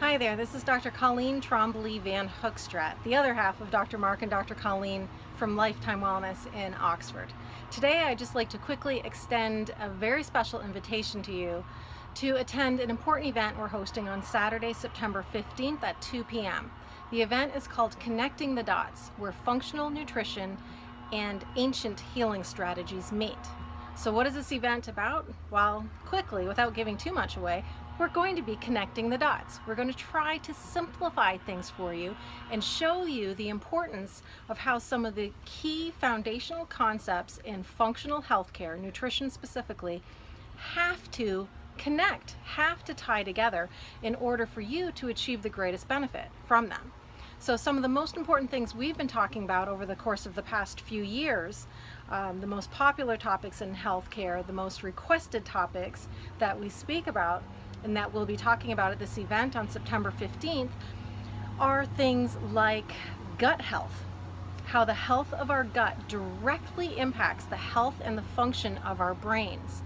Hi there, this is Dr. Colleen Trombley-VanHoogstraat, the other half of Dr. Marc and Dr. Colleen from Lifetime Wellness in Oxford. Today I'd just like to quickly extend a very special invitation to you to attend an important event we're hosting on Saturday, September 15th at 2 p.m. The event is called Connecting the Dots, where functional nutrition and ancient healing strategies meet. So what is this event about? Well, quickly, without giving too much away, we're going to be connecting the dots. We're going to try to simplify things for you and show you the importance of how some of the key foundational concepts in functional healthcare, nutrition specifically, have to connect, have to tie together in order for you to achieve the greatest benefit from them. So some of the most important things we've been talking about over the course of the past few years, the most popular topics in healthcare, the most requested topics that we speak about and that we'll be talking about at this event on September 15th are things like gut health, how the health of our gut directly impacts the health and the function of our brains,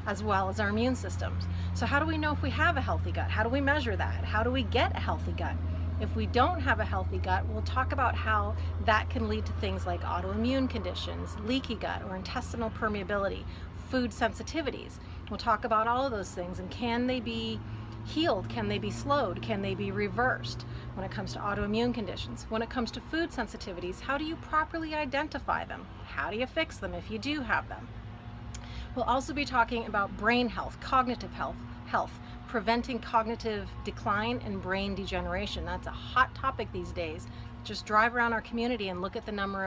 as well as our immune systems. So how do we know if we have a healthy gut? How do we measure that? How do we get a healthy gut? If we don't have a healthy gut, we'll talk about how that can lead to things like autoimmune conditions, leaky gut or intestinal permeability, food sensitivities. We'll talk about all of those things, and can they be healed? Can they be slowed? Can they be reversed when it comes to autoimmune conditions? When it comes to food sensitivities, how do you properly identify them? How do you fix them if you do have them? We'll also be talking about brain health, cognitive health, preventing cognitive decline and brain degeneration. That's a hot topic these days. Just drive around our community and look at the number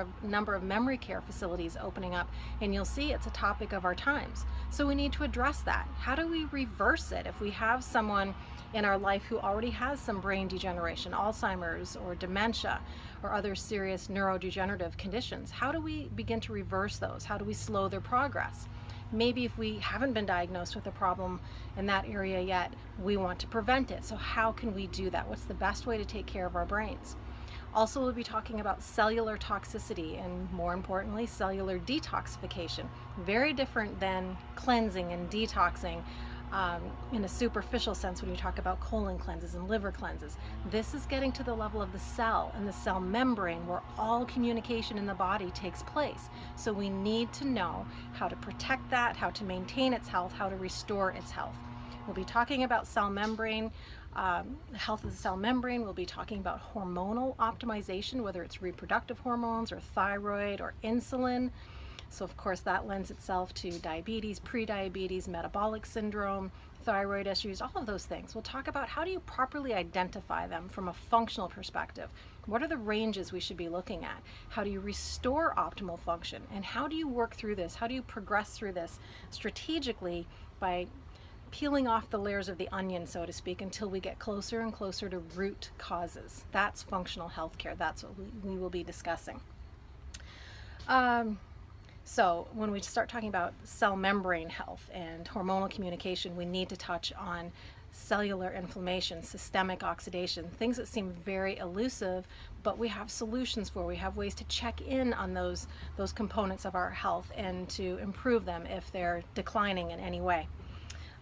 of memory care facilities opening up, and you'll see it's a topic of our times. So we need to address that. How do we reverse it if we have someone in our life who already has some brain degeneration, Alzheimer's or dementia or other serious neurodegenerative conditions? How do we begin to reverse those? How do we slow their progress? Maybe if we haven't been diagnosed with a problem in that area yet, we want to prevent it. So how can we do that? What's the best way to take care of our brains? Also, we'll be talking about cellular toxicity and, more importantly, cellular detoxification. Very different than cleansing and detoxing in a superficial sense when you talk about colon cleanses and liver cleanses. This is getting to the level of the cell and the cell membrane where all communication in the body takes place. So we need to know how to protect that, how to maintain its health, how to restore its health. We'll be talking about cell membrane, health of the cell membrane. We'll be talking about hormonal optimization, whether it's reproductive hormones or thyroid or insulin. So of course that lends itself to diabetes, prediabetes, metabolic syndrome, thyroid issues, all of those things. We'll talk about how do you properly identify them from a functional perspective. What are the ranges we should be looking at? How do you restore optimal function? And how do you work through this? How do you progress through this strategically by peeling off the layers of the onion, so to speak, until we get closer and closer to root causes? That's functional healthcare. That's what we will be discussing. So when we start talking about cell membrane health and hormonal communication, we need to touch on cellular inflammation, systemic oxidation, things that seem very elusive, but we have solutions for. We have ways to check in on those components of our health and to improve them if they're declining in any way.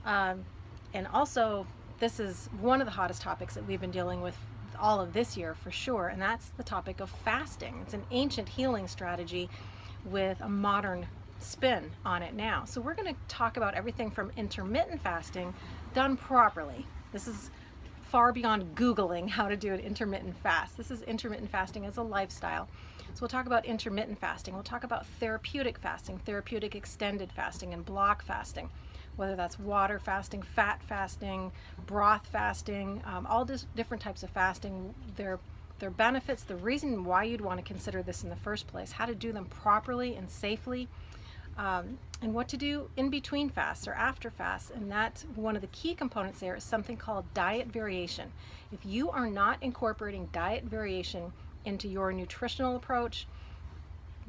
And also, this is one of the hottest topics that we've been dealing with all of this year for sure, and that's the topic of fasting. It's an ancient healing strategy with a modern spin on it now. So we're going to talk about everything from intermittent fasting done properly. This is far beyond Googling how to do an intermittent fast. This is intermittent fasting as a lifestyle. So we'll talk about intermittent fasting. We'll talk about therapeutic fasting, therapeutic extended fasting, and block fasting, whether that's water fasting, fat fasting, broth fasting, all different types of fasting. Their benefits, the reason why you'd want to consider this in the first place, how to do them properly and safely, and what to do in between fasts or after fasts. And that's one of the key components there is something called diet variation. If you are not incorporating diet variation into your nutritional approach,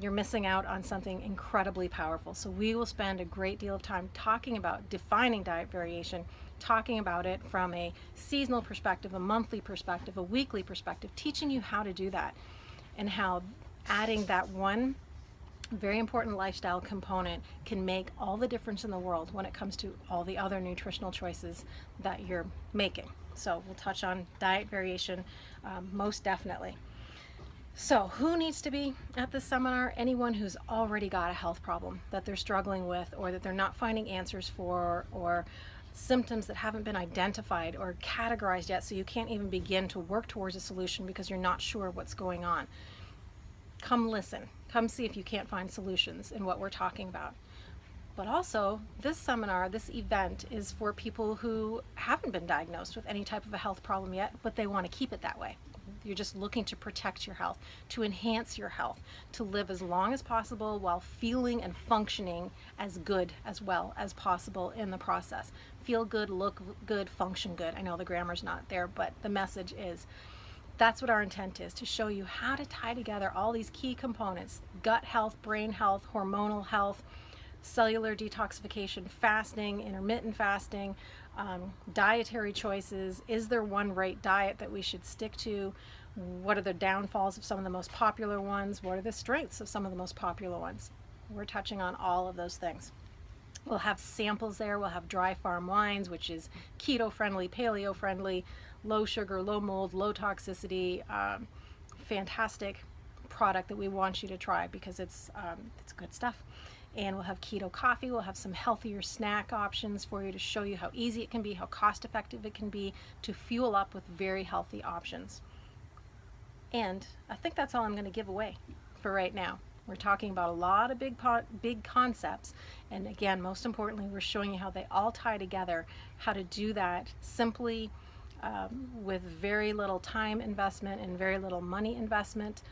you're missing out on something incredibly powerful. So we will spend a great deal of time talking about defining diet variation, talking about it from a seasonal perspective, a monthly perspective, a weekly perspective, teaching you how to do that and how adding that one very important lifestyle component can make all the difference in the world when it comes to all the other nutritional choices that you're making. So we'll touch on diet variation most definitely. So who needs to be at this seminar? Anyone who's already got a health problem that they're struggling with, or that they're not finding answers for, or symptoms that haven't been identified or categorized yet, so you can't even begin to work towards a solution because you're not sure what's going on. Come listen. Come see if you can't find solutions in what we're talking about. But also, this seminar, this event, is for people who haven't been diagnosed with any type of a health problem yet, but they want to keep it that way. You're just looking to protect your health, to enhance your health, to live as long as possible while feeling and functioning as good as well as possible in the process. Feel good, look good, function good. I know the grammar's not there, but the message is, that's what our intent is, to show you how to tie together all these key components: gut health, brain health, hormonal health, cellular detoxification, fasting, intermittent fasting, dietary choices. Is there one right diet that we should stick to? What are the downfalls of some of the most popular ones? What are the strengths of some of the most popular ones? We're touching on all of those things. We'll have samples there. We'll have dry farm wines, which is keto friendly, paleo friendly, low sugar, low mold, low toxicity, fantastic product that we want you to try because it's good stuff. And we'll have keto coffee. We'll have some healthier snack options for you to show you how easy it can be, how cost effective it can be to fuel up with very healthy options. And I think that's all I'm going to give away for right now. We're talking about a lot of big concepts, and again, most importantly, we're showing you how they all tie together, how to do that simply, with very little time investment and very little money investment.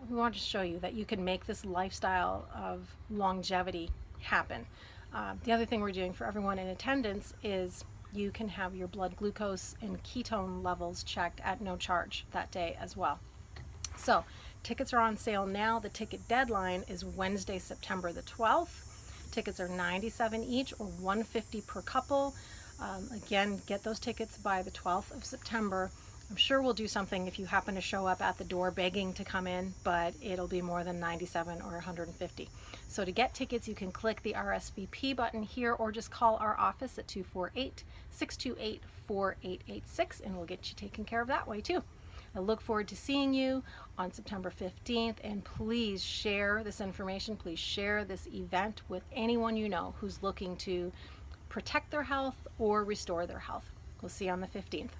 We want to show you that you can make this lifestyle of longevity happen. The other thing we're doing for everyone in attendance is you can have your blood glucose and ketone levels checked at no charge that day as well. So tickets are on sale now. The ticket deadline is Wednesday, September the 12th. Tickets are $97 each, or $150 per couple. Again, get those tickets by the 12th of September. I'm sure we'll do something if you happen to show up at the door begging to come in, but it'll be more than $97 or $150. So to get tickets, you can click the RSVP button here, or just call our office at 248-628-4886, and we'll get you taken care of that way too. I look forward to seeing you on September 15th, and please share this information. Please share this event with anyone you know who's looking to protect their health or restore their health. We'll see you on the 15th.